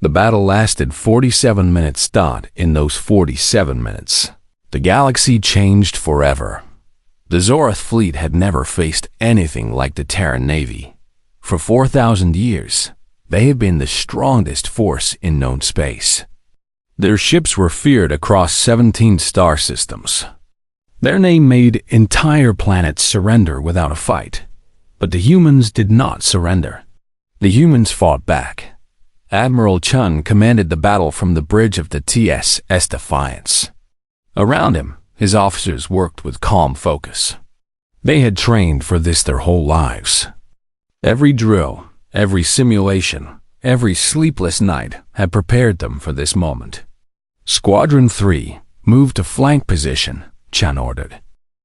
The battle lasted 47 minutes. In those 47 minutes, the galaxy changed forever. The Zorath fleet had never faced anything like the Terran Navy. For 4,000 years, they had been the strongest force in known space. Their ships were feared across 17 star systems. Their name made entire planets surrender without a fight. But the humans did not surrender. The humans fought back. Admiral Chun commanded the battle from the bridge of the TSS Defiance. Around him, his officers worked with calm focus. They had trained for this their whole lives. Every drill, every simulation, every sleepless night had prepared them for this moment. Squadron 3, move to flank position, Chun ordered.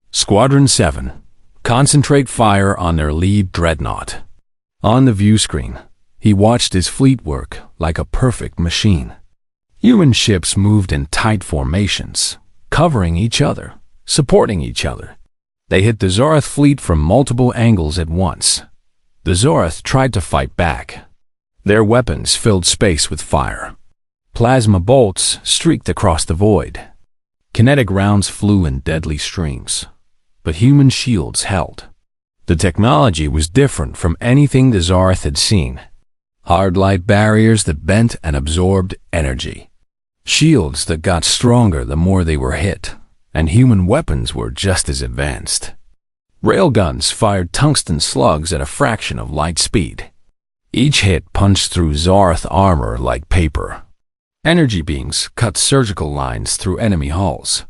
Squadron 7, concentrate fire on their lead dreadnought. On the view screen, he watched his fleet work like a perfect machine. Human ships moved in tight formations, covering each other, supporting each other. They hit the Zorath fleet from multiple angles at once. The Zorath tried to fight back. Their weapons filled space with fire. Plasma bolts streaked across the void. Kinetic rounds flew in deadly streams, but human shields held. The technology was different from anything the Zorath had seen. Hard light barriers that bent and absorbed energy. Shields that got stronger the more they were hit, and human weapons were just as advanced. Railguns fired tungsten slugs at a fraction of light speed. Each hit punched through Zorath armor like paper. Energy beams cut surgical lines through enemy hulls.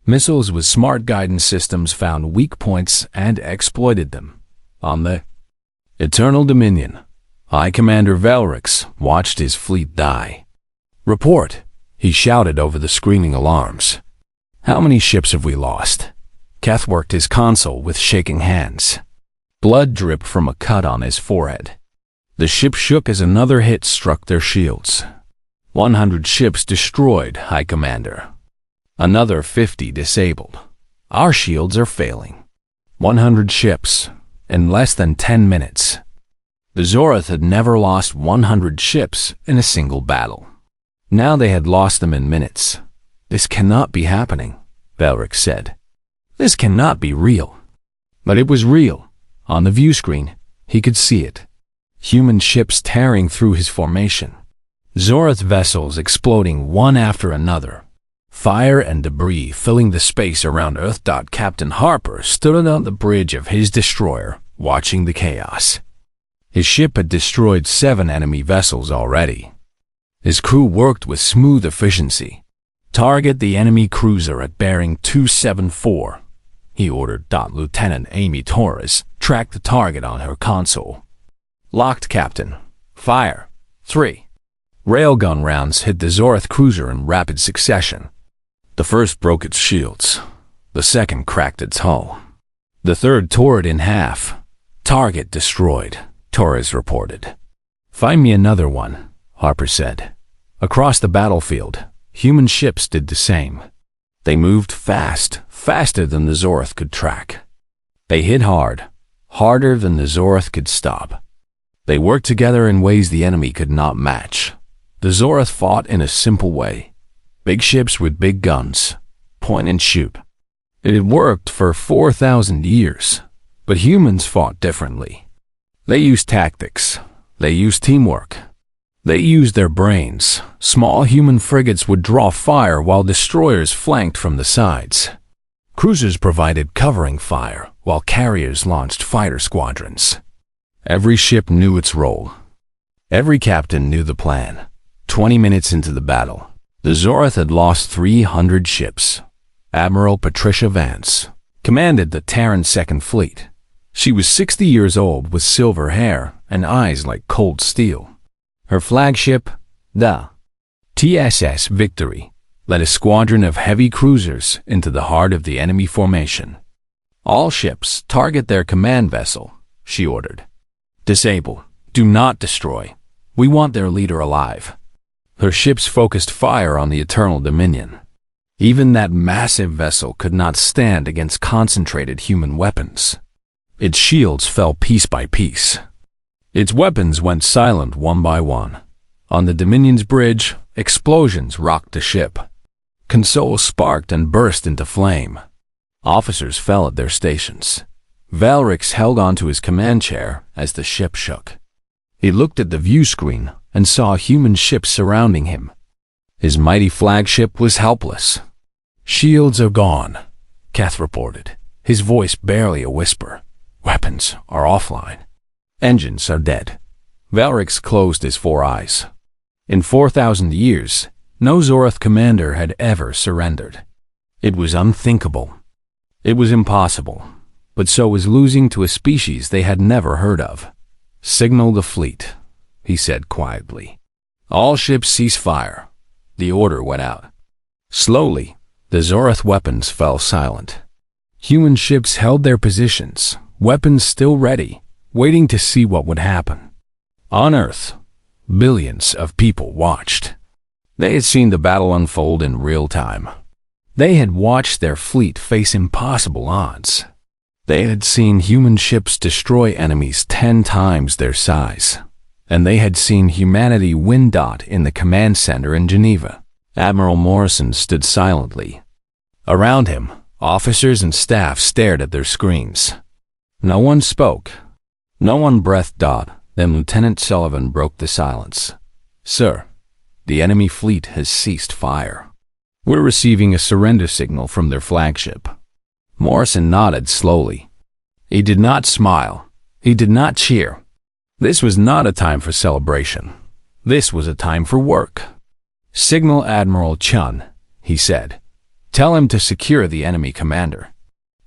Missiles with smart guidance systems found weak points and exploited them. On the Eternal Dominion, High Commander Velrix watched his fleet die. "Report," he shouted over the screaming alarms. "How many ships have we lost?" Keth worked his console with shaking hands. Blood dripped from a cut on his forehead. The ship shook as another hit struck their shields. 100 ships destroyed, High Commander. Another 50 disabled. Our shields are failing. 100 ships in less than 10 minutes. The Zorath had never lost 100 ships in a single battle. Now they had lost them in minutes. "This cannot be happening," Velrix said. "This cannot be real." But it was real. On the view screen, he could see it. Human ships tearing through his formation. Zorath vessels exploding one after another. Fire and debris filling the space around Earth. Captain Harper stood on the bridge of his destroyer, watching the chaos. His ship had destroyed 7 enemy vessels already. His crew worked with smooth efficiency. "Target the enemy cruiser at bearing 274, he ordered. Lieutenant Amy Torres tracked the target on her console. "Locked, Captain. Fire. 3. Railgun rounds hit the Zorath cruiser in rapid succession. The first broke its shields. The second cracked its hull. The third tore it in half. "Target destroyed," Torres reported. "Find me another one," Harper said. Across the battlefield, human ships did the same. They moved fast, faster than the Zorath could track. They hit hard, harder than the Zorath could stop. They worked together in ways the enemy could not match. The Zorath fought in a simple way. Big ships with big guns. Point and shoot. It had worked for 4,000 years, but humans fought differently. They used tactics. They used teamwork. They used their brains. Small human frigates would draw fire while destroyers flanked from the sides. Cruisers provided covering fire while carriers launched fighter squadrons. Every ship knew its role. Every captain knew the plan. 20 minutes into the battle, the Zorath had lost 300 ships. Admiral Patricia Vance commanded the Terran Second Fleet. She was 60 years old with silver hair and eyes like cold steel. Her flagship, the TSS Victory, led a squadron of heavy cruisers into the heart of the enemy formation. "All ships target their command vessel," she ordered. "Disable. Do not destroy. We want their leader alive." Her ships focused fire on the Eternal Dominion. Even that massive vessel could not stand against concentrated human weapons. Its shields fell piece by piece. Its weapons went silent one by one. On the Dominion's bridge, explosions rocked the ship. Consoles sparked and burst into flame. Officers fell at their stations. Valrix held onto his command chair as the ship shook. He looked at the view screen and saw human ships surrounding him. His mighty flagship was helpless. "Shields are gone," Keth reported, his voice barely a whisper. "Weapons are offline. Engines are dead." Valrix closed his 4 eyes. In 4,000 years, no Zoroth commander had ever surrendered. It was unthinkable. It was impossible, but so was losing to a species they had never heard of. "Signal the fleet," he said quietly. "All ships cease fire." The order went out. Slowly, the Zoroth weapons fell silent. Human ships held their positions, weapons still ready, waiting to see what would happen. On Earth, billions of people watched. They had seen the battle unfold in real time. They had watched their fleet face impossible odds. They had seen human ships destroy enemies 10 times their size. And they had seen humanity win. In the command center in Geneva, Admiral Morrison stood silently. Around him, officers and staff stared at their screens. No one spoke. No one breathed. Then Lieutenant Sullivan broke the silence. "Sir, the enemy fleet has ceased fire. We're receiving a surrender signal from their flagship." Morrison nodded slowly. He did not smile. He did not cheer. This was not a time for celebration. This was a time for work. "Signal Admiral Chun," he said. "Tell him to secure the enemy commander.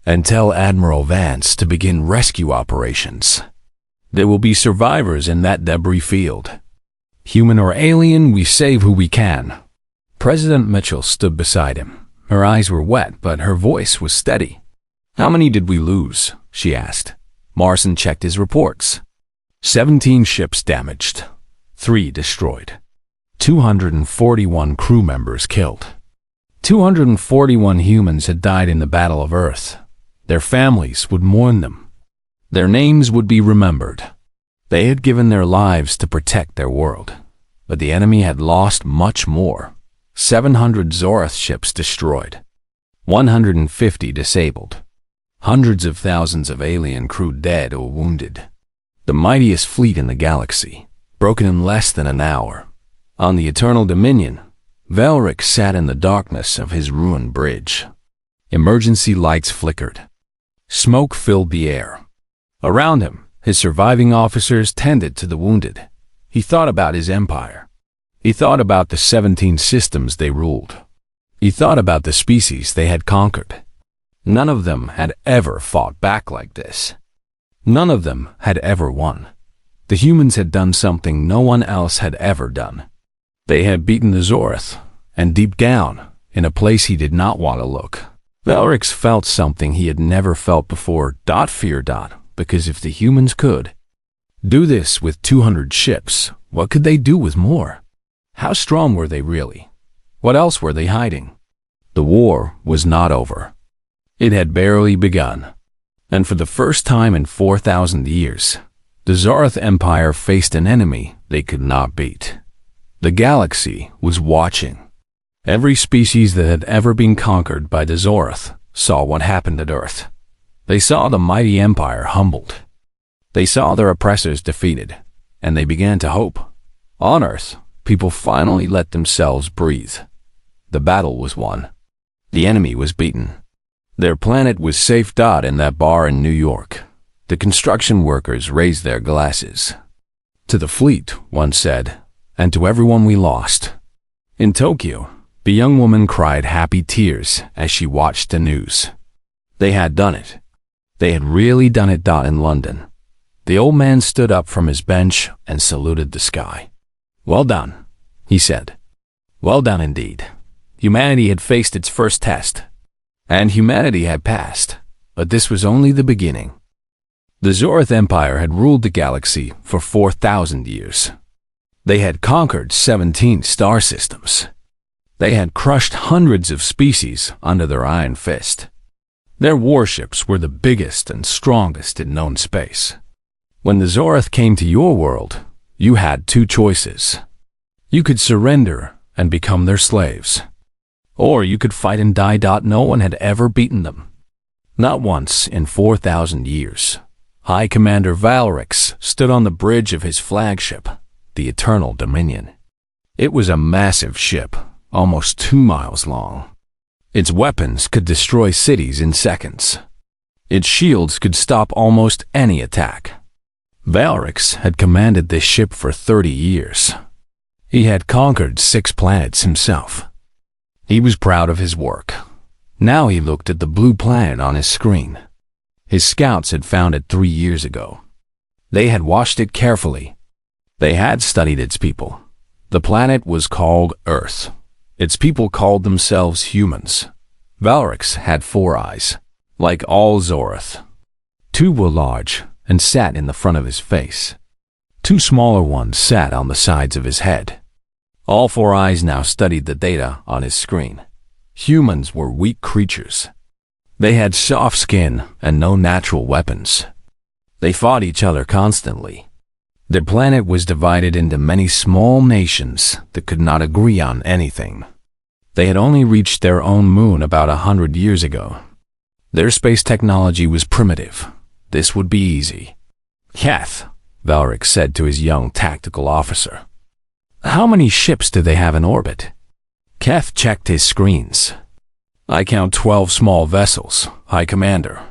And tell Admiral Vance to begin rescue operations. There will be survivors in that debris field. Human or alien, we save who we can." President Mitchell stood beside him. Her eyes were wet, but her voice was steady. "How many did we lose?" she asked. Morrison checked his reports. 17 ships damaged, 3 destroyed, 241 crew members killed. 241 humans had died in the Battle of Earth. Their families would mourn them. Their names would be remembered. They had given their lives to protect their world, but the enemy had lost much more. 700 Zoroth ships destroyed, 150 disabled, hundreds of thousands of alien crew dead or wounded. The mightiest fleet in the galaxy, broken in less than an hour. On the Eternal Dominion, Valrix sat in the darkness of his ruined bridge. Emergency lights flickered. Smoke filled the air. Around him, his surviving officers tended to the wounded. He thought about his empire. He thought about the 17 systems they ruled. He thought about the species they had conquered. None of them had ever fought back like this. None of them had ever won. The humans had done something no one else had ever done. They had beaten the Zoroth, and deep down, in a place he did not want to look, Valrix felt something he had never felt before. Fear. Because if the humans could do this with 200 ships, what could they do with more? How strong were they really? What else were they hiding? The war was not over. It had barely begun. And for the first time in 4,000 years, the Zoroth Empire faced an enemy they could not beat. The galaxy was watching. Every species that had ever been conquered by the Zoroth saw what happened at Earth. They saw the mighty empire humbled. They saw their oppressors defeated, and they began to hope. On Earth, people finally let themselves breathe. The battle was won. The enemy was beaten. Their planet was safe. In that bar in New York, the construction workers raised their glasses. "To the fleet," one said, "and to everyone we lost." In Tokyo, the young woman cried happy tears as she watched the news. They had done it. They had really done it. In London, the old man stood up from his bench and saluted the sky. "Well done," he said. "Well done indeed. Humanity had faced its first test, and humanity had passed, but this was only the beginning." The Zoroth Empire had ruled the galaxy for 4,000 years. They had conquered 17 star systems. They had crushed hundreds of species under their iron fist. Their warships were the biggest and strongest in known space. When the Zoroth came to your world, you had 2 choices. You could surrender and become their slaves. Or you could fight and die. No one had ever beaten them. Not once in 4,000 years. High Commander Valrix stood on the bridge of his flagship, the Eternal Dominion. It was a massive ship, almost 2 miles long. Its weapons could destroy cities in seconds. Its shields could stop almost any attack. Valrix had commanded this ship for 30 years. He had conquered 6 planets himself. He was proud of his work. Now he looked at the blue planet on his screen. His scouts had found it 3 years ago. They had watched it carefully. They had studied its people. The planet was called Earth. Its people called themselves humans. Valrix had 4 eyes, like all Zorath. 2 were large and sat in the front of his face. 2 smaller ones sat on the sides of his head. All 4 eyes now studied the data on his screen. Humans were weak creatures. They had soft skin and no natural weapons. They fought each other constantly. Their planet was divided into many small nations that could not agree on anything. They had only reached their own moon about 100 years ago. Their space technology was primitive. This would be easy. "Keth," Valrix said to his young tactical officer, "how many ships do they have in orbit?" Keth checked his screens. "I count 12 small vessels, High Commander.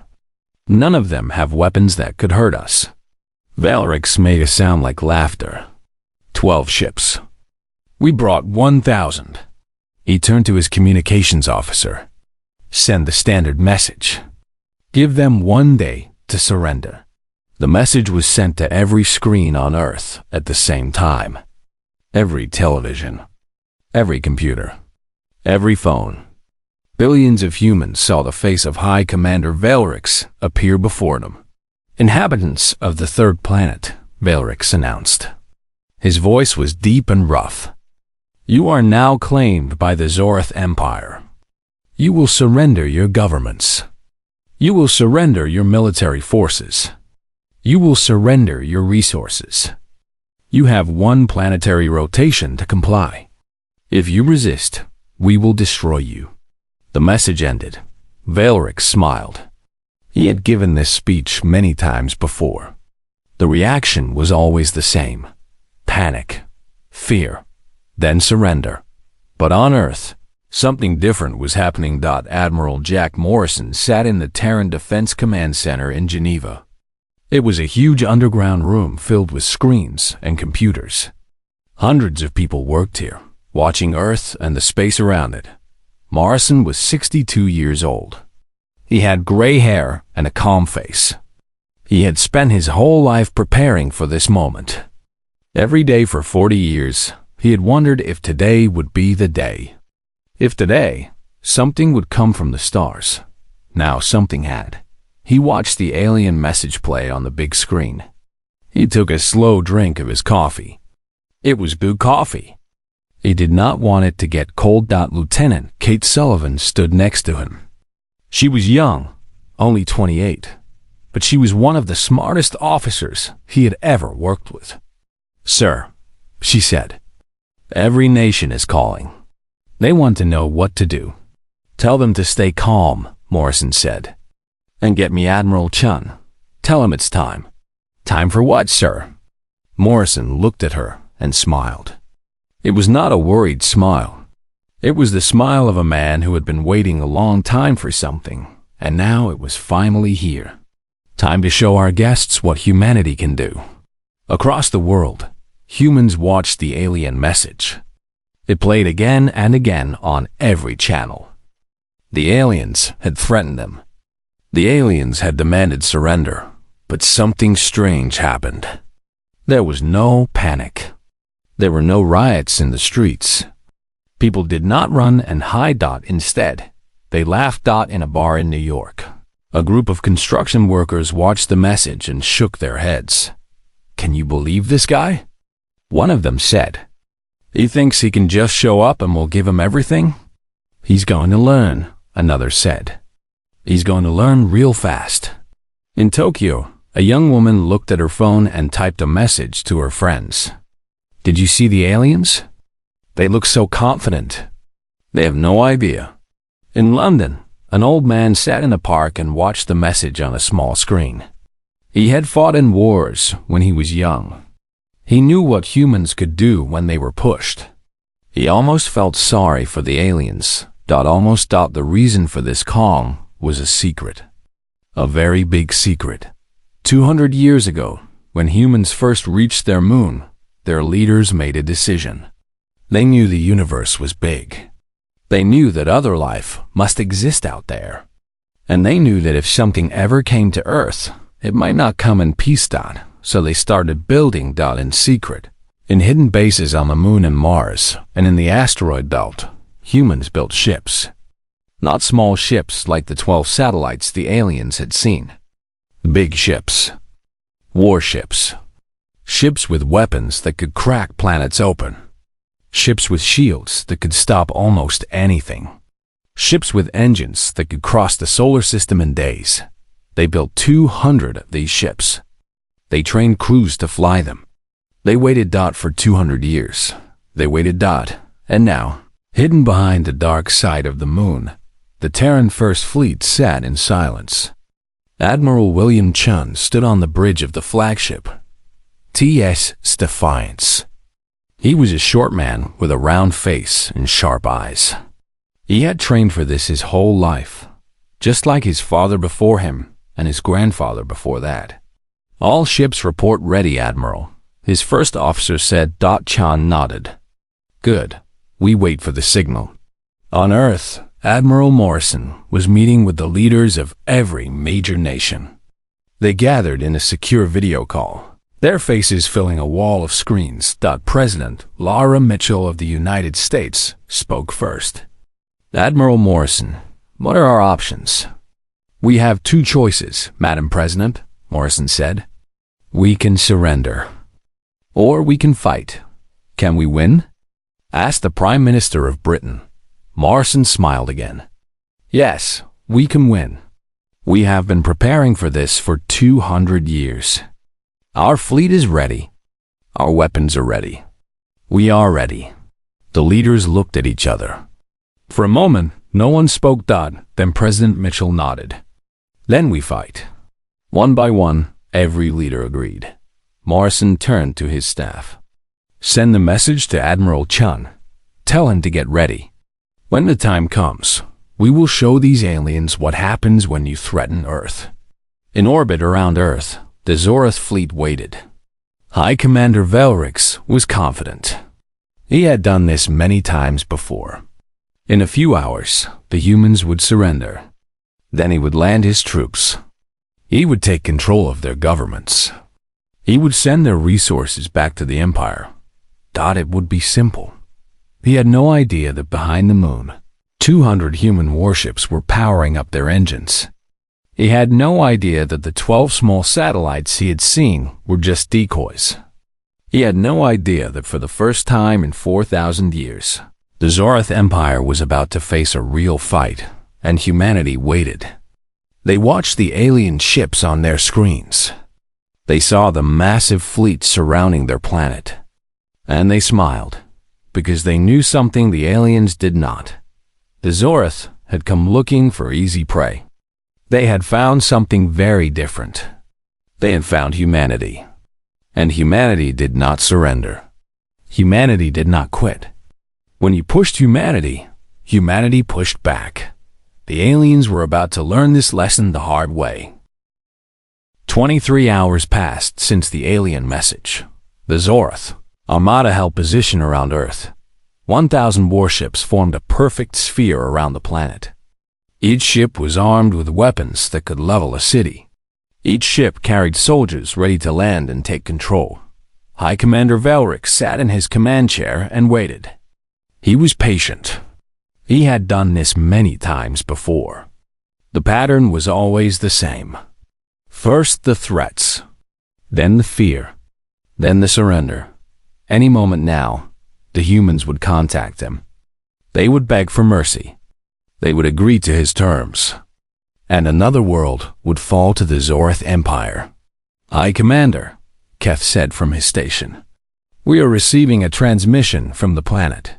None of them have weapons that could hurt us." Valrix made a sound like laughter. 12 ships. We brought 1,000. He turned to his communications officer. "Send the standard message. Give them 1 day to surrender." The message was sent to every screen on Earth at the same time. Every television. Every computer. Every phone. Billions of humans saw the face of High Commander Valrix appear before them. "Inhabitants of the 3rd planet," Valrix announced. His voice was deep and rough. "You are now claimed by the Zorath Empire. You will surrender your governments. You will surrender your military forces. You will surrender your resources. You have 1 planetary rotation to comply. If you resist, we will destroy you." The message ended. Valrix smiled. He had given this speech many times before. The reaction was always the same. Panic, fear, then surrender. But on Earth, something different was happening. Admiral Jack Morrison sat in the Terran Defense Command Center in Geneva. It was a huge underground room filled with screens and computers. Hundreds of people worked here, watching Earth and the space around it. Morrison was 62 years old. He had gray hair and a calm face. He had spent his whole life preparing for this moment. Every day for 40 years, he had wondered if today would be the day. If today, something would come from the stars. Now something had. He watched the alien message play on the big screen. He took a slow drink of his coffee. It was blue coffee. He did not want it to get cold. Lieutenant Kate Sullivan stood next to him. She was young, only 28, but she was one of the smartest officers he had ever worked with. "Sir," she said, "every nation is calling. They want to know what to do." "Tell them to stay calm," Morrison said. "And get me Admiral Chun. Tell him it's time." "Time for what, sir?" Morrison looked at her and smiled. It was not a worried smile. It was the smile of a man who had been waiting a long time for something, and now it was finally here. Time to show our guests what humanity can do. Across the world, humans watched the alien message. It played again and again on every channel. The aliens had threatened them. The aliens had demanded surrender, but something strange happened. There was no panic. There were no riots in the streets. People did not run and hide. Instead, they laughed. In a bar in New York, a group of construction workers watched the message and shook their heads. "Can you believe this guy?" One of them said. "He thinks he can just show up and we'll give him everything?" "He's going to learn," another said. "He's going to learn real fast." In Tokyo, a young woman looked at her phone and typed a message to her friends. "Did you see the aliens? They look so confident. They have no idea. In London, an old man sat in a park and watched the message on a small screen. He had fought in wars when he was young. He knew what humans could do when they were pushed. He almost felt sorry for the aliens. Almost thought the reason for this calm was a secret. A very big secret. 200 years ago, when humans first reached their moon, their leaders made a decision. They knew the universe was big. They knew that other life must exist out there. And they knew that if something ever came to Earth, it might not come in peace. So they started building in secret. In hidden bases on the moon and Mars, and in the asteroid belt, humans built ships. Not small ships like the 12 satellites the aliens had seen. Big ships. Warships. Ships with weapons that could crack planets open. Ships with shields that could stop almost anything. Ships with engines that could cross the solar system in days. They built 200 of these ships. They trained crews to fly them. They waited for 200 years. They waited and now, hidden behind the dark side of the moon, the Terran First Fleet sat in silence. Admiral William Chun stood on the bridge of the flagship, TS Defiance. He was a short man with a round face and sharp eyes. He had trained for this his whole life, just like his father before him and his grandfather before that. All ships report ready, Admiral. His first officer said. Chan nodded. Good. We wait for the signal. On Earth, Admiral Morrison was meeting with the leaders of every major nation. They gathered in a secure video call, their faces filling a wall of screens. President Laura Mitchell of the United States spoke first. Admiral Morrison, what are our options? We have two choices, Madam President, Morrison said. We can surrender. Or we can fight. Can we win? Asked the Prime Minister of Britain. Morrison smiled again. Yes, we can win. We have been preparing for this for 200 years. Our fleet is ready. Our weapons are ready. We are ready. The leaders looked at each other. For a moment, no one spoke. Then President Mitchell nodded. Then we fight. One by one, every leader agreed. Morrison turned to his staff. Send the message to Admiral Chun. Tell him to get ready. When the time comes, we will show these aliens what happens when you threaten Earth. In orbit around Earth, the Zorath fleet waited. High Commander Velrix was confident. He had done this many times before. In a few hours, the humans would surrender. Then he would land his troops. He would take control of their governments. He would send their resources back to the Empire. It would be simple. He had no idea that behind the moon, 200 human warships were powering up their engines. He had no idea that the 12 small satellites he had seen were just decoys. He had no idea that for the first time in 4,000 years, the Zorath Empire was about to face a real fight, and humanity waited. They watched the alien ships on their screens. They saw the massive fleet surrounding their planet. And they smiled, because they knew something the aliens did not. The Zorath had come looking for easy prey. They had found something very different. They had found humanity. And humanity did not surrender. Humanity did not quit. When you pushed humanity, humanity pushed back. The aliens were about to learn this lesson the hard way. 23 hours passed since the alien message. The Zorath Armada held position around Earth. 1,000 warships formed a perfect sphere around the planet. Each ship was armed with weapons that could level a city. Each ship carried soldiers ready to land and take control. High Commander Velrix sat in his command chair and waited. He was patient. He had done this many times before. The pattern was always the same. First the threats, then the fear, then the surrender. Any moment now, the humans would contact him. They would beg for mercy. They would agree to his terms. And another world would fall to the Zorath Empire. High Commander, Keth said from his station. We are receiving a transmission from the planet.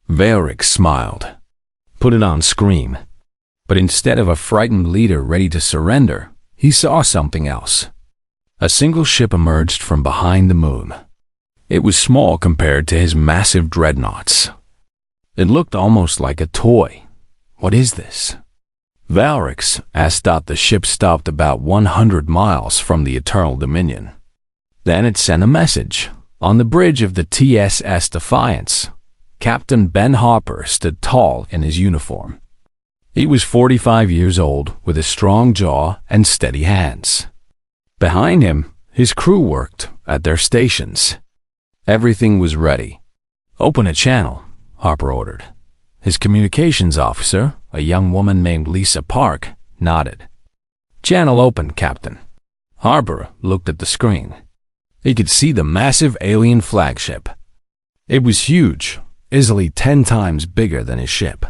Valeric smiled. Put it on screen. But instead of a frightened leader ready to surrender, he saw something else. A single ship emerged from behind the moon. It was small compared to his massive dreadnoughts. It looked almost like a toy. What is this? Valeric asked. The ship stopped about 100 miles from the Eternal Dominion. Then it sent a message. On the bridge of the TSS Defiance, Captain Ben Harper stood tall in his uniform. He was 45 years old, with a strong jaw and steady hands. Behind him, his crew worked at their stations. Everything was ready. Open a channel, Harper ordered. His communications officer, a young woman named Lisa Park, nodded. Channel open, Captain. Harper looked at the screen. He could see the massive alien flagship. It was huge, easily 10 times bigger than his ship.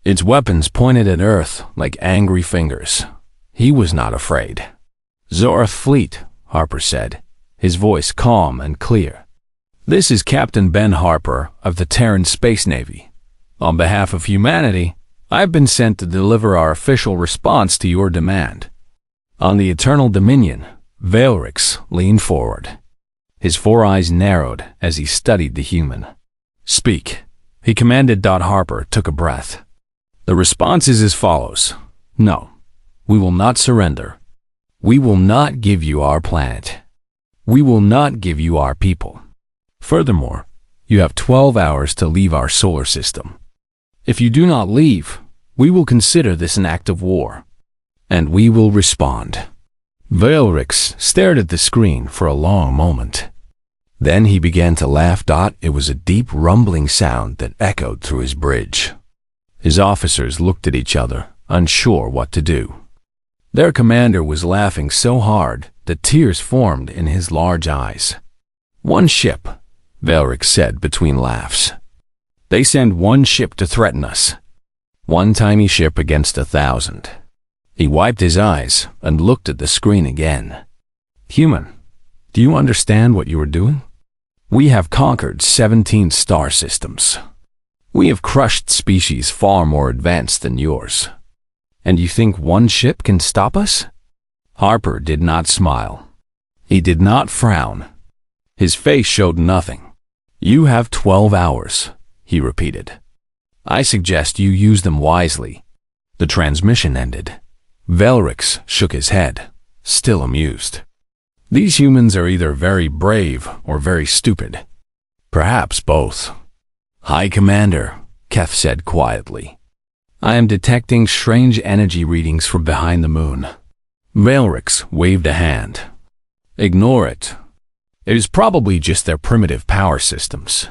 Its weapons pointed at Earth like angry fingers. He was not afraid. Zorath Fleet, Harper said, his voice calm and clear. This is Captain Ben Harper of the Terran Space Navy. On behalf of humanity, I've been sent to deliver our official response to your demand. On the Eternal Dominion, Valeric leaned forward. His 4 eyes narrowed as he studied the human. Speak, he commanded. Harper took a breath. The response is as follows. No, we will not surrender. We will not give you our planet. We will not give you our people. Furthermore, you have 12 hours to leave our solar system. If you do not leave, we will consider this an act of war, and we will respond. Valeric stared at the screen for a long moment. Then he began to laugh. It was a deep rumbling sound that echoed through his bridge. His officers looked at each other, unsure what to do. Their commander was laughing so hard that tears formed in his large eyes. One ship, Valeric said between laughs. They send one ship to threaten us. One tiny ship against 1,000. He wiped his eyes and looked at the screen again. Human, do you understand what you are doing? We have conquered 17 star systems. We have crushed species far more advanced than yours. And you think one ship can stop us? Harper did not smile. He did not frown. His face showed nothing. You have 12 hours, he repeated. I suggest you use them wisely. The transmission ended. Valeric shook his head, still amused. These humans are either very brave or very stupid. Perhaps both. High Commander, Keth said quietly. I am detecting strange energy readings from behind the moon. Valeric waved a hand. Ignore it. It is probably just their primitive power systems.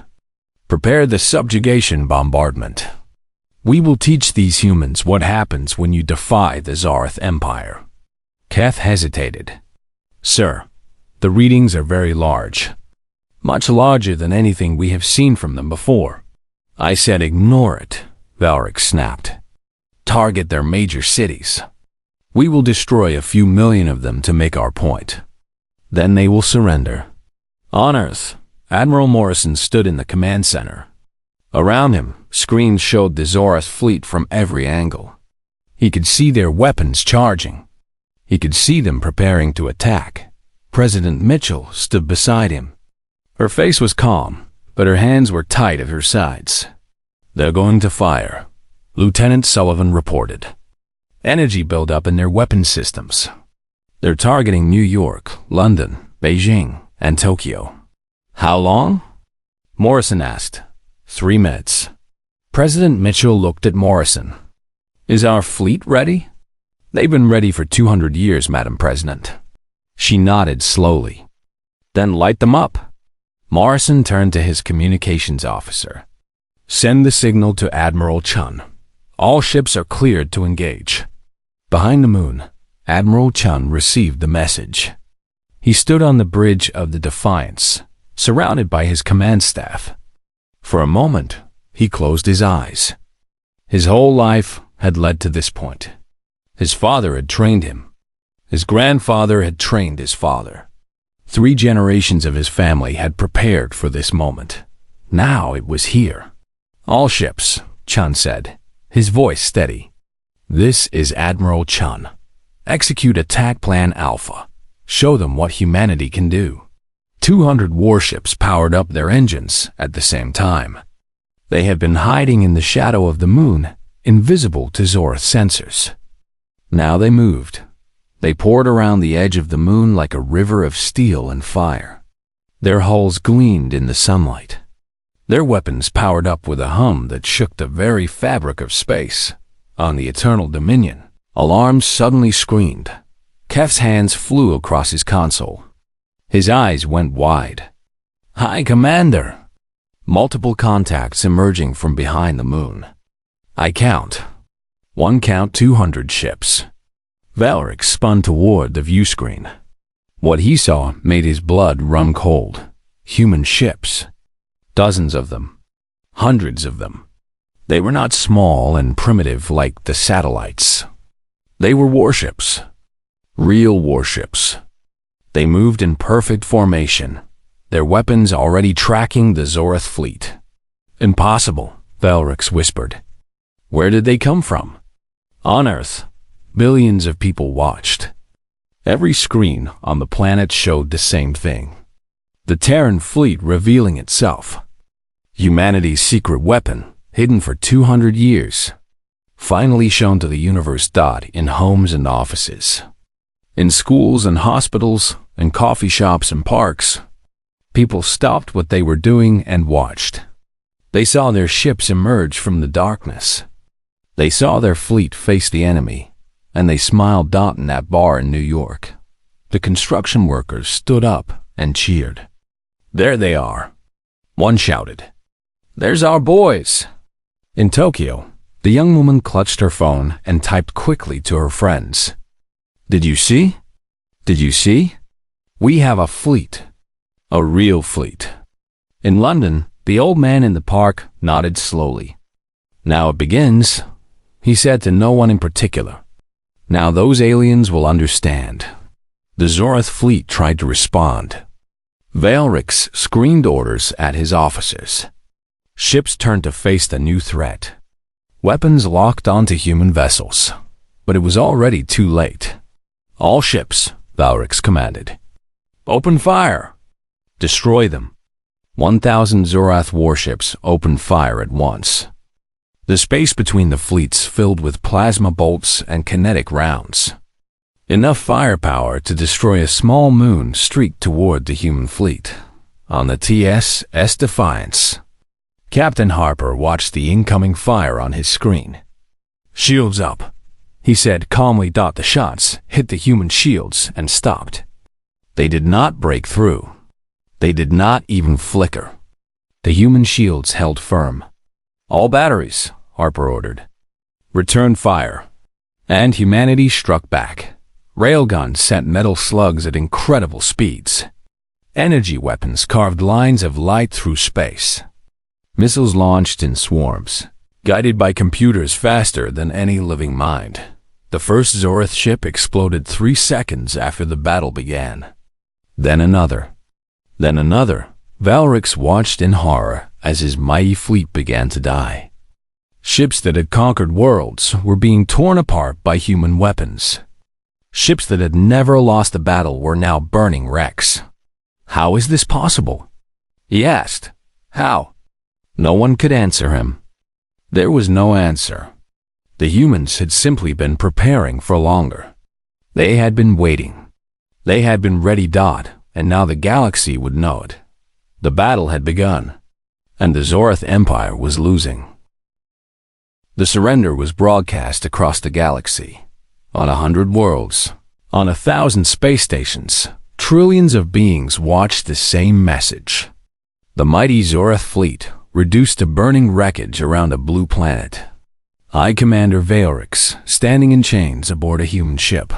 Prepare the subjugation bombardment. We will teach these humans what happens when you defy the Zarth Empire. Keth hesitated. Sir, the readings are very large. Much larger than anything we have seen from them before. I said ignore it, Valeric snapped. Target their major cities. We will destroy a few million of them to make our point. Then they will surrender. On Earth, Admiral Morrison stood in the command center. Around him, screens showed the Zorath fleet from every angle. He could see their weapons charging. He could see them preparing to attack. President Mitchell stood beside him. Her face was calm, but her hands were tight at her sides. They're going to fire, Lieutenant Sullivan reported. Energy buildup in their weapon systems. They're targeting New York, London, Beijing, and Tokyo. How long? Morrison asked. 3 minutes. President Mitchell looked at Morrison. Is our fleet ready? They've been ready for 200 years, Madam President. She nodded slowly. Then light them up. Morrison turned to his communications officer. Send the signal to Admiral Chun. All ships are cleared to engage. Behind the moon, Admiral Chun received the message. He stood on the bridge of the Defiance, surrounded by his command staff. For a moment, he closed his eyes. His whole life had led to this point. His father had trained him. His grandfather had trained his father. 3 generations of his family had prepared for this moment. Now it was here. All ships, Chun said, his voice steady. This is Admiral Chun. Execute Attack Plan Alpha. Show them what humanity can do. 200 warships powered up their engines at the same time. They had been hiding in the shadow of the moon, invisible to Zorath sensors. Now they moved. They poured around the edge of the moon like a river of steel and fire. Their hulls gleamed in the sunlight. Their weapons powered up with a hum that shook the very fabric of space. On the Eternal Dominion, alarms suddenly screamed. Kef's hands flew across his console. His eyes went wide. "Hi, Commander!" Multiple contacts emerging from behind the moon. "I count. One count 200 ships." Valric spun toward the view screen. What he saw made his blood run cold. Human ships. Dozens of them. Hundreds of them. They were not small and primitive like the satellites. They were warships. Real warships. They moved in perfect formation, their weapons already tracking the Zorath fleet. "Impossible," Valrix whispered. "Where did they come from?" "On Earth." Billions of people watched. Every screen on the planet showed the same thing. The Terran fleet revealing itself. Humanity's secret weapon, hidden for 200 years. Finally shown to the universe. In homes and offices. In schools and hospitals, in coffee shops and parks. People stopped what they were doing and watched. They saw their ships emerge from the darkness. They saw their fleet face the enemy. And they smiled. In that bar in New York, the construction workers stood up and cheered. "There they are," one shouted. "There's our boys." In Tokyo, the young woman clutched her phone and typed quickly to her friends. "Did you see? Did you see? We have a fleet. A real fleet." In London, the old man in the park nodded slowly. "Now it begins," he said to no one in particular. "Now those aliens will understand." The Zorath fleet tried to respond. Valrix screamed orders at his officers. Ships turned to face the new threat. Weapons locked onto human vessels. But it was already too late. "All ships," Valrix commanded. "Open fire! Destroy them." 1,000 Zorath warships opened fire at once. The space between the fleets filled with plasma bolts and kinetic rounds. Enough firepower to destroy a small moon streaked toward the human fleet. On the TSS Defiance, Captain Harper watched the incoming fire on his screen. "Shields up," he said calmly. The shots hit the human shields and stopped. They did not break through. They did not even flicker. The human shields held firm. "All batteries," Harper ordered. "Return fire." And humanity struck back. Railguns sent metal slugs at incredible speeds. Energy weapons carved lines of light through space. Missiles launched in swarms, guided by computers faster than any living mind. The first Zorath ship exploded 3 seconds after the battle began. Then another. Then another. Valrix watched in horror as his mighty fleet began to die. Ships that had conquered worlds were being torn apart by human weapons. Ships that had never lost a battle were now burning wrecks. "How is this possible?" he asked. "How?" No one could answer him. There was no answer. The humans had simply been preparing for longer. They had been waiting. They had been ready. And now the galaxy would know it. The battle had begun, and the Zorath Empire was losing. The surrender was broadcast across the galaxy. On 100 worlds, on 1,000 space stations, trillions of beings watched the same message. The mighty Zorath fleet reduced to burning wreckage around a blue planet. High Commander Valrix, standing in chains aboard a human ship.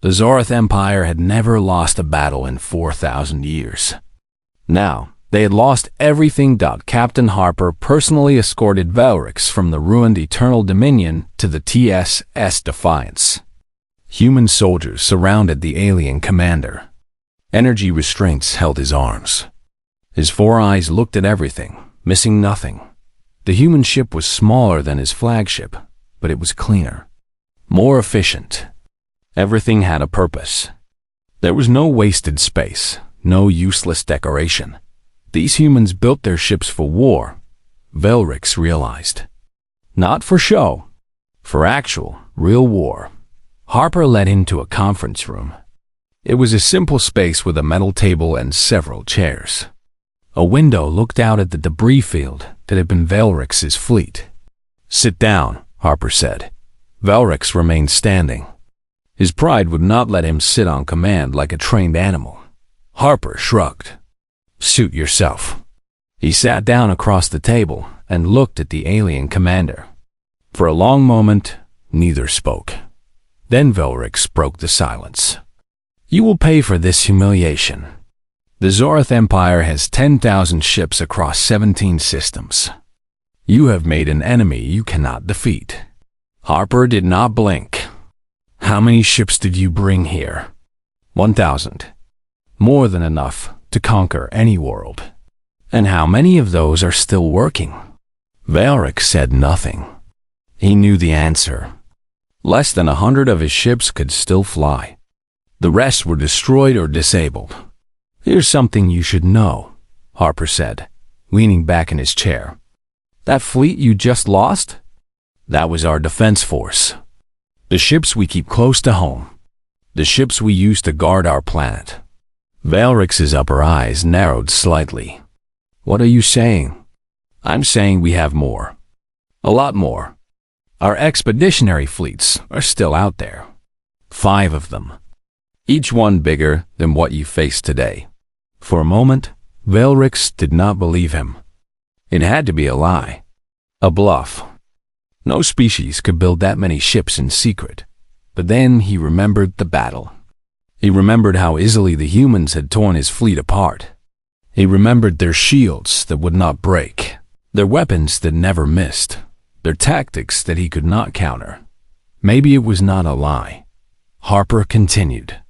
The Zorath Empire had never lost a battle in 4,000 years. Now, they had lost everything. Captain Harper personally escorted Valrix from the ruined Eternal Dominion to the TSS Defiance. Human soldiers surrounded the alien commander. Energy restraints held his arms. His 4 eyes looked at everything, missing nothing. The human ship was smaller than his flagship, but it was cleaner, more efficient. Everything had a purpose. There was no wasted space, no useless decoration. These humans built their ships for war, Velrix realized. Not for show, for actual, real war. Harper led him to a conference room. It was a simple space with a metal table and several chairs. A window looked out at the debris field that had been Velrix's fleet. "Sit down," Harper said. Velrix remained standing. His pride would not let him sit on command like a trained animal. Harper shrugged. "Suit yourself." He sat down across the table and looked at the alien commander. For a long moment, neither spoke. Then Velrix broke the silence. "You will pay for this humiliation. The Zoroth Empire has 10,000 ships across 17 systems. You have made an enemy you cannot defeat." Harper did not blink. "How many ships did you bring here?" 1,000. More than enough to conquer any world. "And how many of those are still working?" Velrix said nothing. He knew the answer. Less than 100 of his ships could still fly. The rest were destroyed or disabled. "Here's something you should know," Harper said, leaning back in his chair. "That fleet you just lost? That was our defense force. The ships we keep close to home. The ships we use to guard our planet." Velrix's upper eyes narrowed slightly. "What are you saying?" "I'm saying we have more. A lot more. Our expeditionary fleets are still out there. 5 of them. Each one bigger than what you face today." For a moment, Velrix did not believe him. It had to be a lie. A bluff. No species could build that many ships in secret. But then he remembered the battle. He remembered how easily the humans had torn his fleet apart. He remembered their shields that would not break, their weapons that never missed, their tactics that he could not counter. Maybe it was not a lie. Harper continued.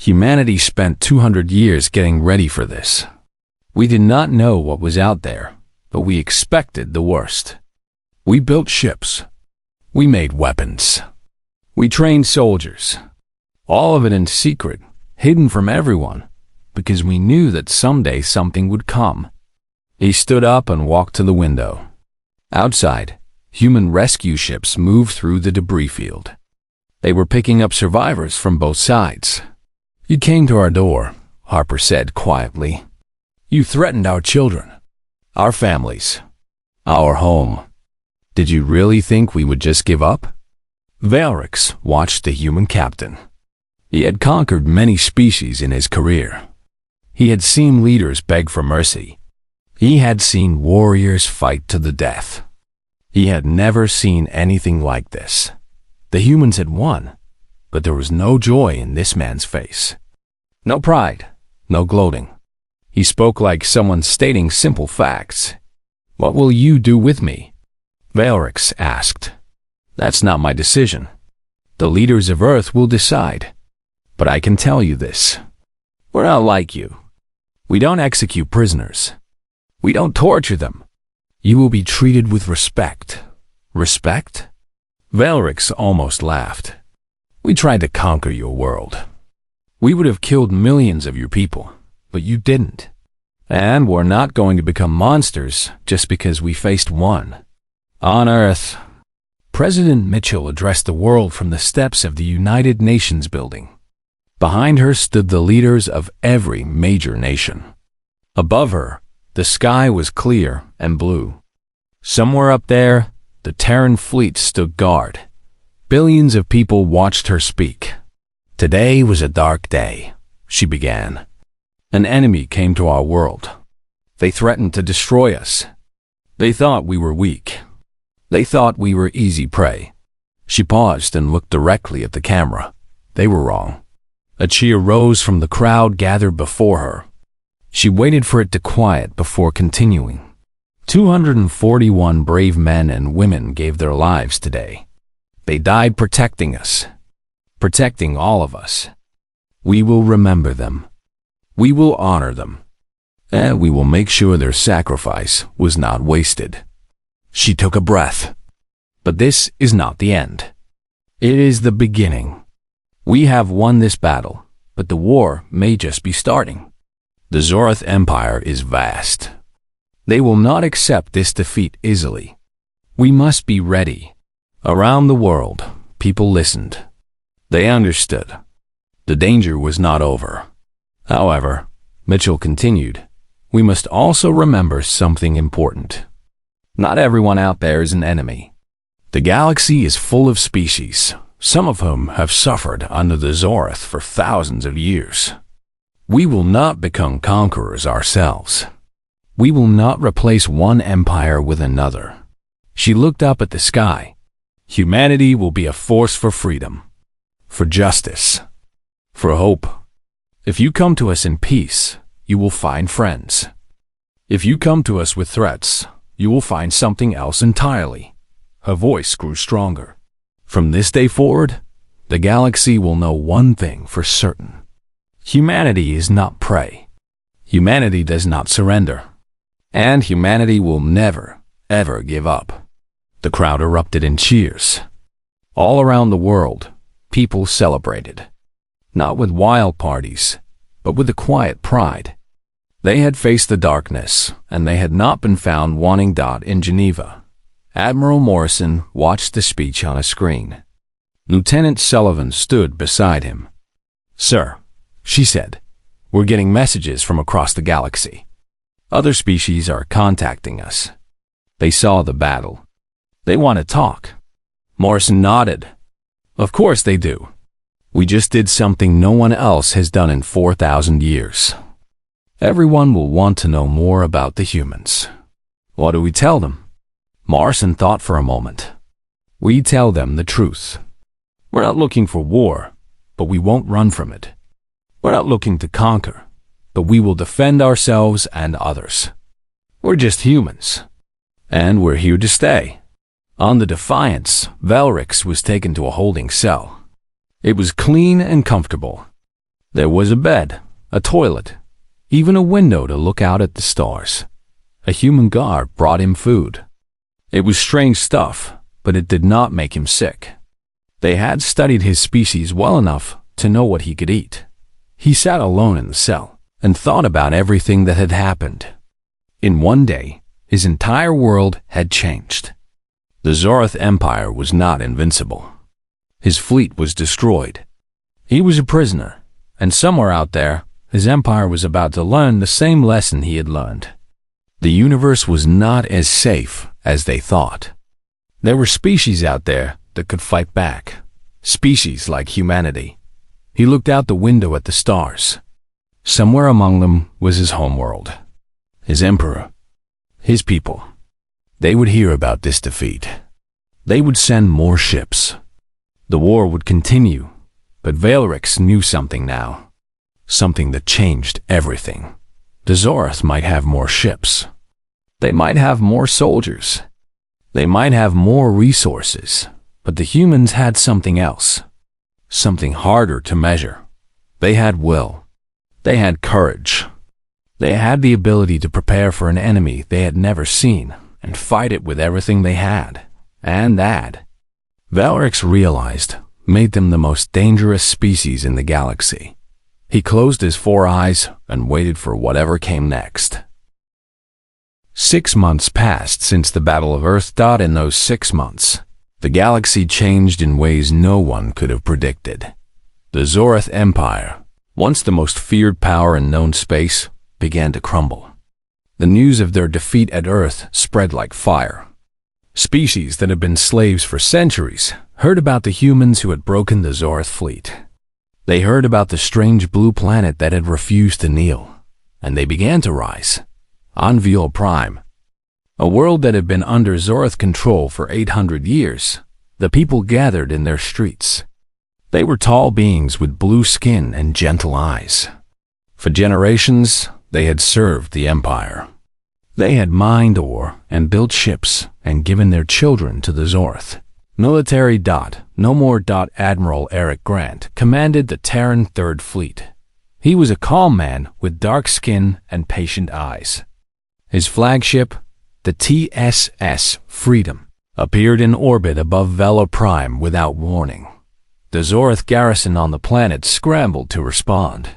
"Humanity spent 200 years getting ready for this. We did not know what was out there, but we expected the worst. We built ships. We made weapons. We trained soldiers. All of it in secret, hidden from everyone, because we knew that someday something would come." He stood up and walked to the window. Outside, human rescue ships moved through the debris field. They were picking up survivors from both sides. "You came to our door," Harper said quietly. "You threatened our children, our families, our home. Did you really think we would just give up?" Velrix watched the human captain. He had conquered many species in his career. He had seen leaders beg for mercy. He had seen warriors fight to the death. He had never seen anything like this. The humans had won, but there was no joy in this man's face. No pride, no gloating. He spoke like someone stating simple facts. "What will you do with me?" Velrix asked. "That's not my decision. The leaders of Earth will decide. But I can tell you this. We're not like you. We don't execute prisoners. We don't torture them. You will be treated with respect." "Respect?" Velrix almost laughed. "We tried to conquer your world. We would have killed millions of your people, but you didn't. And we're not going to become monsters just because we faced one." On Earth, President Mitchell addressed the world from the steps of the United Nations building. Behind her stood the leaders of every major nation. Above her, the sky was clear and blue. Somewhere up there, the Terran fleet stood guard. Billions of people watched her speak. "Today was a dark day," she began. "An enemy came to our world. They threatened to destroy us. They thought we were weak. They thought we were easy prey." She paused and looked directly at the camera. They were wrong. A cheer rose from the crowd gathered before her. She waited for it to quiet before continuing. 241 brave men and women gave their lives today. They died protecting us, protecting all of us. We will remember them. We will honor them. And we will make sure their sacrifice was not wasted. She took a breath. But this is not the end. It is the beginning. We have won this battle, but the war may just be starting. The Zoroth Empire is vast. They will not accept this defeat easily. We must be ready. Around the world, people listened. They understood. The danger was not over. However, Mitchell continued, we must also remember something important. Not everyone out there is an enemy. The galaxy is full of species, some of whom have suffered under the Zoroth for thousands of years. We will not become conquerors ourselves. We will not replace one empire with another. She looked up at the sky. Humanity will be a force for freedom, for justice, for hope. If you come to us in peace, you will find friends. If you come to us with threats, you will find something else entirely. Her voice grew stronger. From this day forward, the galaxy will know one thing for certain. Humanity is not prey. Humanity does not surrender. And humanity will never, ever give up. The crowd erupted in cheers. All around the world, people celebrated. Not with wild parties, but with a quiet pride. They had faced the darkness, and they had not been found wanting. In Geneva, Admiral Morrison watched the speech on a screen. Lieutenant Sullivan stood beside him. Sir, she said, we're getting messages from across the galaxy. Other species are contacting us. They saw the battle. They want to talk. Morrison nodded. Of course they do. We just did something no one else has done in 4,000 years. Everyone will want to know more about the humans. What do we tell them? Morrison thought for a moment. We tell them the truth. We're not looking for war, but we won't run from it. We're not looking to conquer, but we will defend ourselves and others. We're just humans, and we're here to stay. On the Defiance, Velrix was taken to a holding cell. It was clean and comfortable. There was a bed, a toilet, even a window to look out at the stars. A human guard brought him food. It was strange stuff, but it did not make him sick. They had studied his species well enough to know what he could eat. He sat alone in the cell and thought about everything that had happened. In one day, his entire world had changed. The Zoroth Empire was not invincible. His fleet was destroyed. He was a prisoner, and somewhere out there, his empire was about to learn the same lesson he had learned. The universe was not as safe as they thought. There were species out there that could fight back, species like humanity. He looked out the window at the stars. Somewhere among them was his homeworld, his emperor, his people. They would hear about this defeat. They would send more ships. The war would continue, but Velrix knew something now. Something that changed everything. The Zoroth might have more ships. They might have more soldiers. They might have more resources, but the humans had something else. Something harder to measure. They had will. They had courage. They had the ability to prepare for an enemy they had never seen and fight it with everything they had. And that, Velrix realized, made them the most dangerous species in the galaxy. He closed his 4 eyes and waited for whatever came next. 6 months passed since the Battle of Earth. In those 6 months, the galaxy changed in ways no one could have predicted. The Zoroth Empire, once the most feared power in known space, began to crumble. The news of their defeat at Earth spread like fire. Species that had been slaves for centuries heard about the humans who had broken the Zoroth fleet. They heard about the strange blue planet that had refused to kneel, and they began to rise. On Viol Prime, a world that had been under Zoroth control for 800 years, the people gathered in their streets. They were tall beings with blue skin and gentle eyes. For generations, they had served the Empire. They had mined ore and built ships and given their children to the Zoroth. Military. No more. Admiral Eric Grant commanded the Terran Third Fleet. He was a calm man with dark skin and patient eyes. His flagship, the TSS Freedom, appeared in orbit above Vela Prime without warning. The Zorth garrison on the planet scrambled to respond.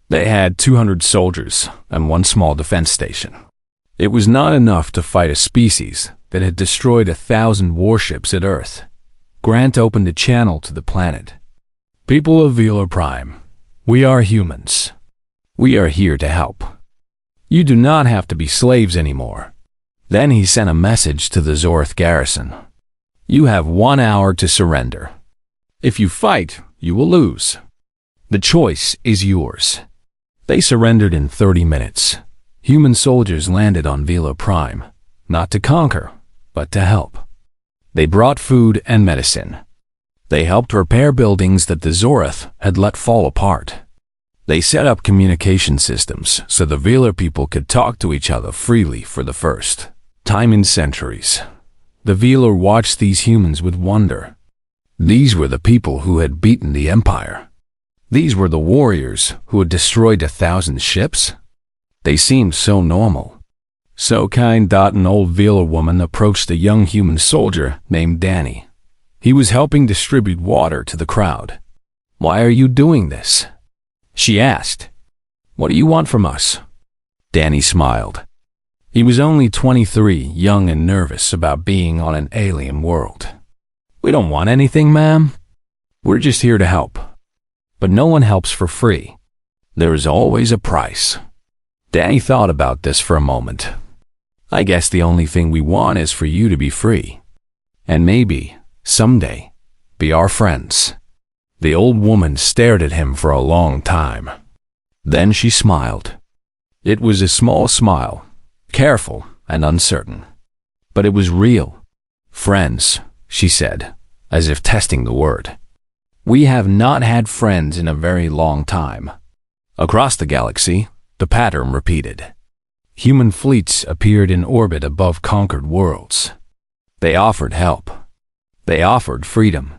They had 200 soldiers and one small defense station. It was not enough to fight a species that had destroyed 1,000 warships at Earth. Grant opened a channel to the planet. People of Vela Prime, we are humans. We are here to help. You do not have to be slaves anymore. Then he sent a message to the Zorth garrison. You have 1 hour to surrender. If you fight, you will lose. The choice is yours. They surrendered in 30 minutes. Human soldiers landed on Vela Prime, not to conquer, but to help. They brought food and medicine. They helped repair buildings that the Zorth had let fall apart. They set up communication systems so the Vela people could talk to each other freely for the first time in centuries. The Vela watched these humans with wonder. These were the people who had beaten the Empire. These were the warriors who had destroyed 1,000 ships. They seemed so normal, so kind. An old Vela woman approached a young human soldier named Danny. He was helping distribute water to the crowd. Why are you doing this? She asked. What do you want from us? Danny smiled. He was only 23, young and nervous about being on an alien world. We don't want anything, ma'am. We're just here to help. But no one helps for free. There is always a price. Danny thought about this for a moment. I guess the only thing we want is for you to be free. And maybe, someday, be our friends. The old woman stared at him for a long time. Then she smiled. It was a small smile, careful and uncertain. But it was real. Friends, she said, as if testing the word. We have not had friends in a very long time. Across the galaxy, the pattern repeated. Human fleets appeared in orbit above conquered worlds. They offered help. They offered freedom.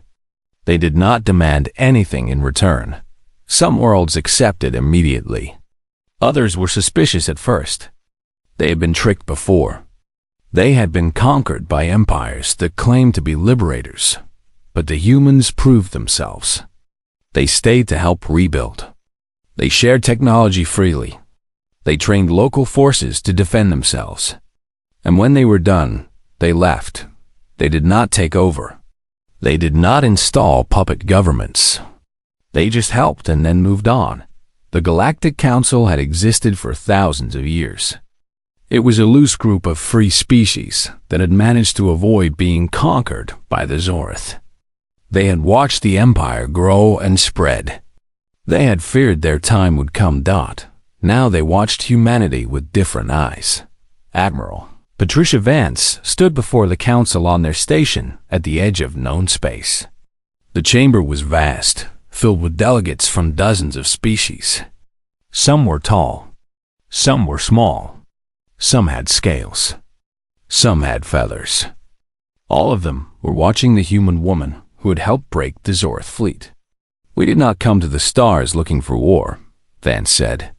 They did not demand anything in return. Some worlds accepted immediately. Others were suspicious at first. They had been tricked before. They had been conquered by empires that claimed to be liberators. But the humans proved themselves. They stayed to help rebuild. They shared technology freely. They trained local forces to defend themselves. And when they were done, they left. They did not take over. They did not install puppet governments. They just helped and then moved on. The Galactic Council had existed for thousands of years. It was a loose group of free species that had managed to avoid being conquered by the Zorth. They had watched the Empire grow and spread. They had feared their time would come. Now they watched humanity with different eyes. Admiral Patricia Vance stood before the council on their station at the edge of known space. The chamber was vast, filled with delegates from dozens of species. Some were tall. Some were small. Some had scales. Some had feathers. All of them were watching the human woman who had helped break the Zorth fleet. We did not come to the stars looking for war, Vance said.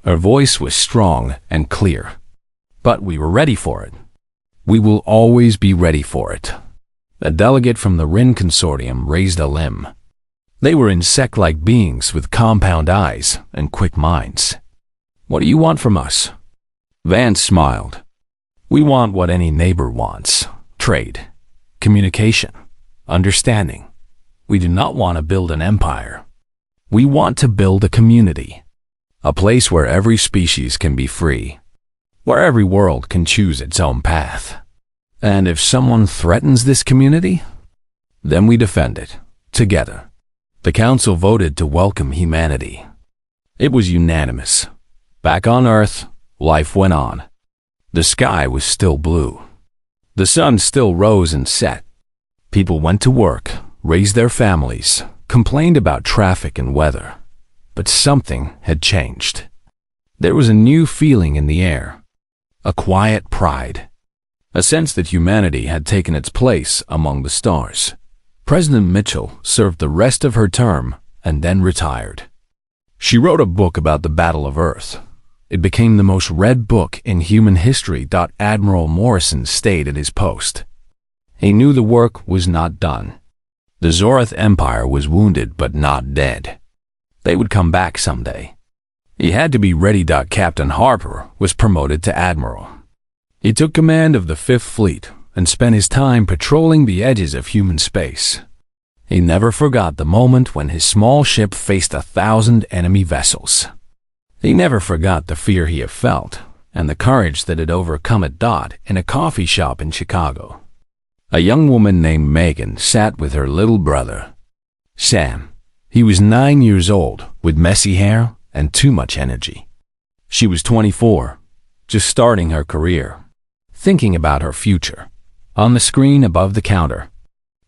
Her voice was strong and clear. But we were ready for it. We will always be ready for it. A delegate from the Rin Consortium raised a limb. They were insect-like beings with compound eyes and quick minds. What do you want from us? Vance smiled. We want what any neighbor wants. Trade, communication, understanding. We do not want to build an empire. We want to build a community. A place where every species can be free. Where every world can choose its own path. And if someone threatens this community, then we defend it, together. The council voted to welcome humanity. It was unanimous. Back on Earth, life went on. The sky was still blue. The sun still rose and set. People went to work, raised their families, complained about traffic and weather. But something had changed. There was a new feeling in the air. A quiet pride. A sense that humanity had taken its place among the stars. President Mitchell served the rest of her term and then retired. She wrote a book about the Battle of Earth. It became the most read book in human history. Admiral Morrison stayed at his post. He knew the work was not done. The Zoroth Empire was wounded but not dead. They would come back someday. He had to be ready. Captain Harper was promoted to admiral. He took command of the Fifth Fleet and spent his time patrolling the edges of human space. He never forgot the moment when his small ship faced 1,000 enemy vessels. He never forgot the fear he had felt and the courage that had overcome it. In a coffee shop in Chicago, a young woman named Megan sat with her little brother, Sam. He was 9 years old, with messy hair and too much energy. She was 24, just starting her career, thinking about her future. On the screen above the counter,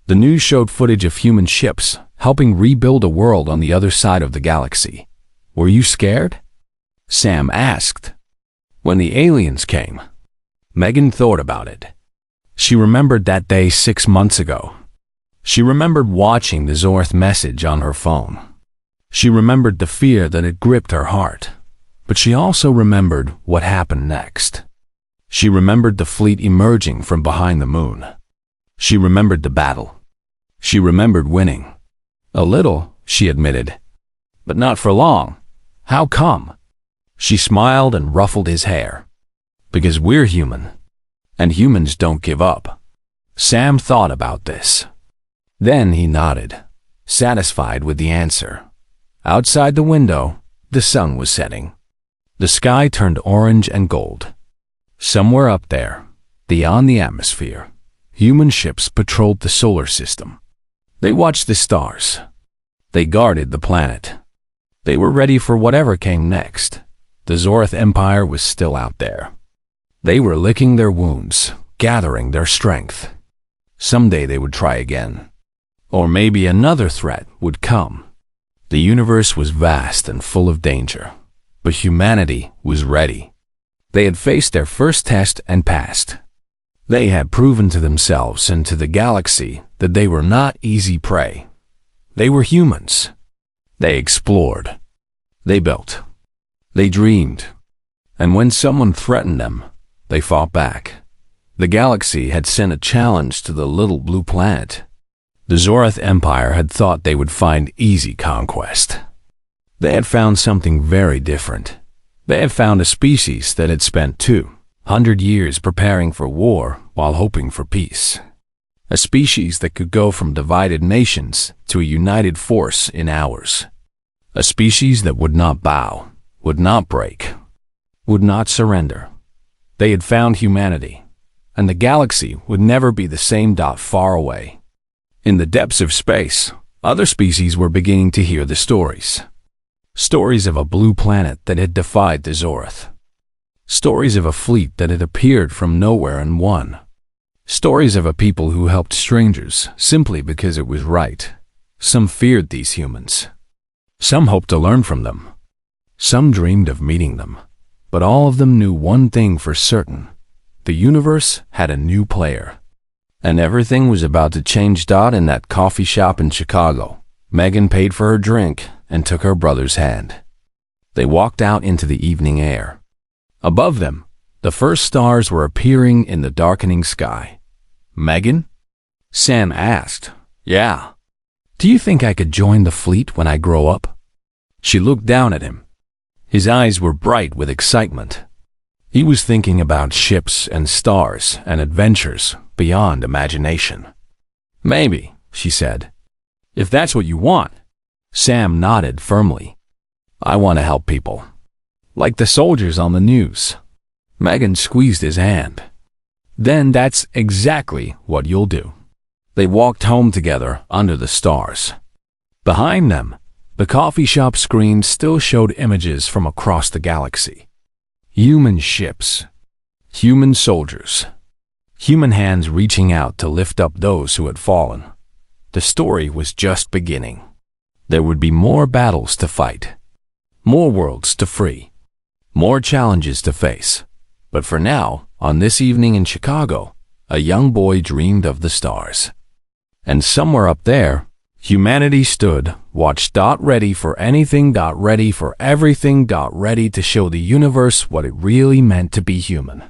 the news showed footage of human ships helping rebuild a world on the other side of the galaxy. Were you scared? Sam asked. When the aliens came, Megan thought about it. She remembered that day 6 months ago. She remembered watching the Zoroth message on her phone. She remembered the fear that had gripped her heart, but she also remembered what happened next. She remembered the fleet emerging from behind the moon. She remembered the battle. She remembered winning. A little, she admitted, but not for long. How come? She smiled and ruffled his hair. Because we're human, and humans don't give up. Sam thought about this. Then he nodded, satisfied with the answer. Outside the window, the sun was setting. The sky turned orange and gold. Somewhere up there, beyond the atmosphere, human ships patrolled the solar system. They watched the stars. They guarded the planet. They were ready for whatever came next. The Zoroth Empire was still out there. They were licking their wounds, gathering their strength. Someday they would try again. Or maybe another threat would come. The universe was vast and full of danger, but humanity was ready. They had faced their first test and passed. They had proven to themselves and to the galaxy that they were not easy prey. They were humans. They explored. They built. They dreamed. And when someone threatened them, they fought back. The galaxy had sent a challenge to the little blue planet. The Zoroth Empire had thought they would find easy conquest. They had found something very different. They had found a species that had spent 200 years preparing for war while hoping for peace. A species that could go from divided nations to a united force in hours. A species that would not bow, would not break, would not surrender. They had found humanity, and the galaxy would never be the same. Far away, in the depths of space, other species were beginning to hear the stories. Stories of a blue planet that had defied the Zoroth. Stories of a fleet that had appeared from nowhere and won. Stories of a people who helped strangers simply because it was right. Some feared these humans. Some hoped to learn from them. Some dreamed of meeting them. But all of them knew one thing for certain. The universe had a new player. And everything was about to change. In that coffee shop in Chicago, Megan paid for her drink and took her brother's hand. They walked out into the evening air. Above them, the first stars were appearing in the darkening sky. Megan? Sam asked. Yeah. Do you think I could join the fleet when I grow up? She looked down at him. His eyes were bright with excitement. He was thinking about ships and stars and adventures beyond imagination. Maybe, she said. If that's what you want. Sam nodded firmly. I want to help people. Like the soldiers on the news. Megan squeezed his hand. Then that's exactly what you'll do. They walked home together under the stars. Behind them, the coffee shop screen still showed images from across the galaxy. Human ships. Human soldiers. Human hands reaching out to lift up those who had fallen. The story was just beginning. There would be more battles to fight. More worlds to free. More challenges to face. But for now, on this evening in Chicago, a young boy dreamed of the stars. And somewhere up there, humanity stood Watch. Ready for anything. Ready for everything. Ready to show the universe what it really meant to be human.